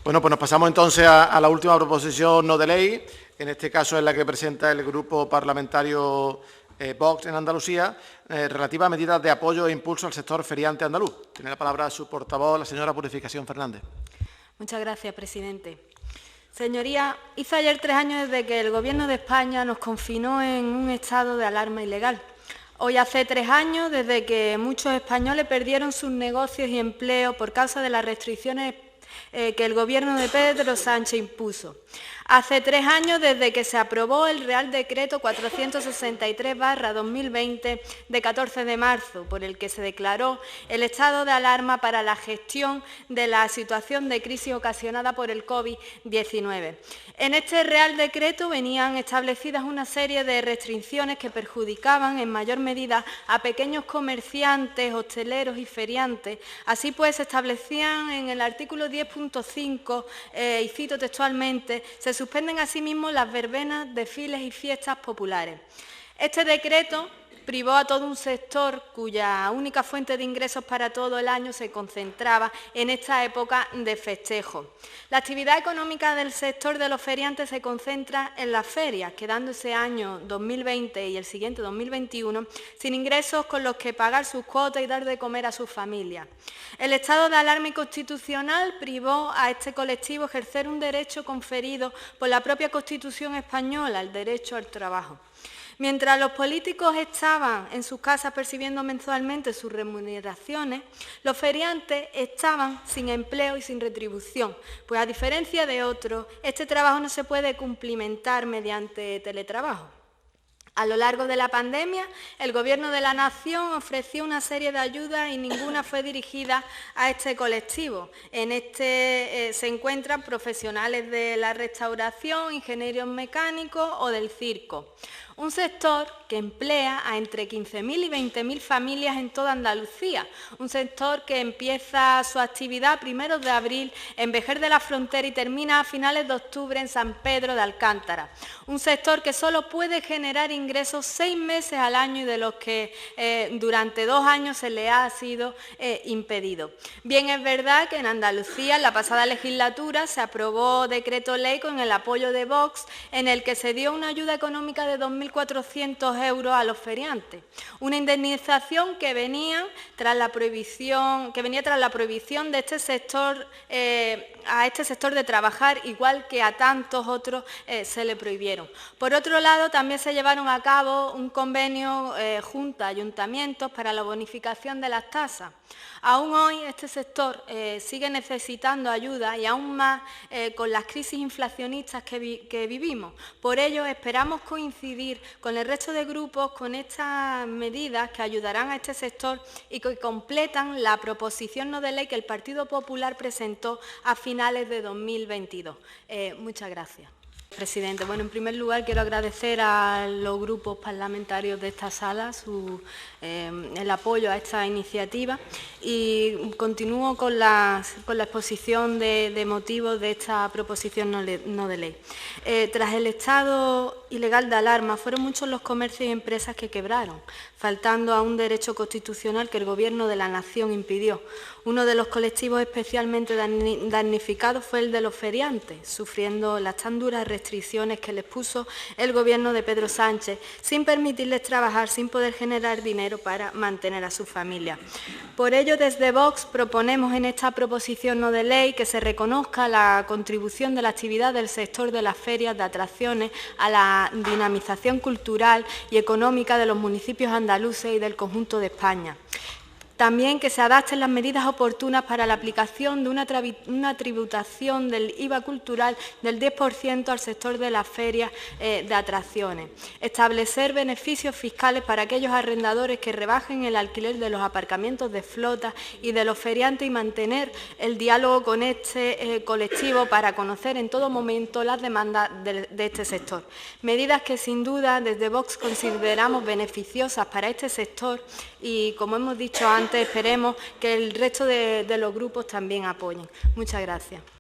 Bueno, pues nos pasamos entonces a la última proposición no de ley, en este caso es la que presenta el Grupo Parlamentario Vox en Andalucía, relativa a medidas de apoyo e impulso al sector feriante andaluz. Tiene la palabra su portavoz, la señora Purificación Fernández. Muchas gracias, presidente. Señorías, hizo ayer 3 años desde que el Gobierno de España nos confinó en un estado de alarma ilegal. Hoy hace 3 años desde que muchos españoles perdieron sus negocios y empleos por causa de las restricciones que el Gobierno de Pedro Sánchez impuso. Hace 3 años desde que se aprobó el Real Decreto 463/2020 de 14 de marzo, por el que se declaró el estado de alarma para la gestión de la situación de crisis ocasionada por el COVID-19. En este Real Decreto venían establecidas una serie de restricciones que perjudicaban en mayor medida a pequeños comerciantes, hosteleros y feriantes. Así pues, se establecían en el artículo 10.5, y cito textualmente, se suspenden asimismo las verbenas, desfiles y fiestas populares. Este decreto privó a todo un sector cuya única fuente de ingresos para todo el año se concentraba en esta época de festejo. La actividad económica del sector de los feriantes se concentra en las ferias, quedando ese año 2020 y el siguiente 2021 sin ingresos con los que pagar sus cuotas y dar de comer a sus familias. El estado de alarma inconstitucional privó a este colectivo ejercer un derecho conferido por la propia Constitución española, el derecho al trabajo. Mientras los políticos estaban en sus casas percibiendo mensualmente sus remuneraciones, los feriantes estaban sin empleo y sin retribución, pues a diferencia de otros, este trabajo no se puede cumplimentar mediante teletrabajo. A lo largo de la pandemia, el Gobierno de la Nación ofreció una serie de ayudas y ninguna fue dirigida a este colectivo. En este se encuentran profesionales de la restauración, ingenieros mecánicos o del circo. Un sector que emplea a entre 15.000 y 20.000 familias en toda Andalucía. Un sector que empieza su actividad a primeros de abril en Vejer de la Frontera y termina a finales de octubre en San Pedro de Alcántara. Un sector que solo puede generar ingresos 6 meses al año y de los que durante 2 años se le ha sido impedido. Bien, es verdad que en Andalucía, en la pasada legislatura, se aprobó decreto ley con el apoyo de Vox, en el que se dio una ayuda económica de 2.400 euros a los feriantes, una indemnización que venía tras la prohibición de este sector, a este sector de trabajar, igual que a tantos otros se le prohibieron. Por otro lado, también se llevaron a cabo un convenio junto a ayuntamientos para la bonificación de las tasas. Aún hoy este sector sigue necesitando ayuda y aún más con las crisis inflacionistas que vivimos. Por ello, esperamos coincidir con el resto de grupos con estas medidas que ayudarán a este sector y que completan la proposición no de ley que el Partido Popular presentó a finales de 2022. Muchas gracias. Presidente, bueno, en primer lugar quiero agradecer a los grupos parlamentarios de esta sala el apoyo a esta iniciativa y continúo con la exposición de motivos de esta proposición no de ley. Tras el estado ilegal de alarma, fueron muchos los comercios y empresas que quebraron, faltando a un derecho constitucional que el Gobierno de la Nación impidió. Uno de los colectivos especialmente damnificados fue el de los feriantes, sufriendo las tan duras restricciones que les puso el Gobierno de Pedro Sánchez, sin permitirles trabajar, sin poder generar dinero para mantener a sus familias. Por ello, desde Vox proponemos en esta proposición no de ley que se reconozca la contribución de la actividad del sector de las ferias de atracciones a la dinamización cultural y económica de los municipios andaluces y del conjunto de España. También que se adapten las medidas oportunas para la aplicación de una tributación del IVA cultural del 10% al sector de las ferias de atracciones. Establecer beneficios fiscales para aquellos arrendadores que rebajen el alquiler de los aparcamientos de flota y de los feriantes y mantener el diálogo con este colectivo para conocer en todo momento las demandas de este sector. Medidas que sin duda desde Vox consideramos beneficiosas para este sector y, como hemos dicho antes, esperemos que el resto de los grupos también apoyen. Muchas gracias.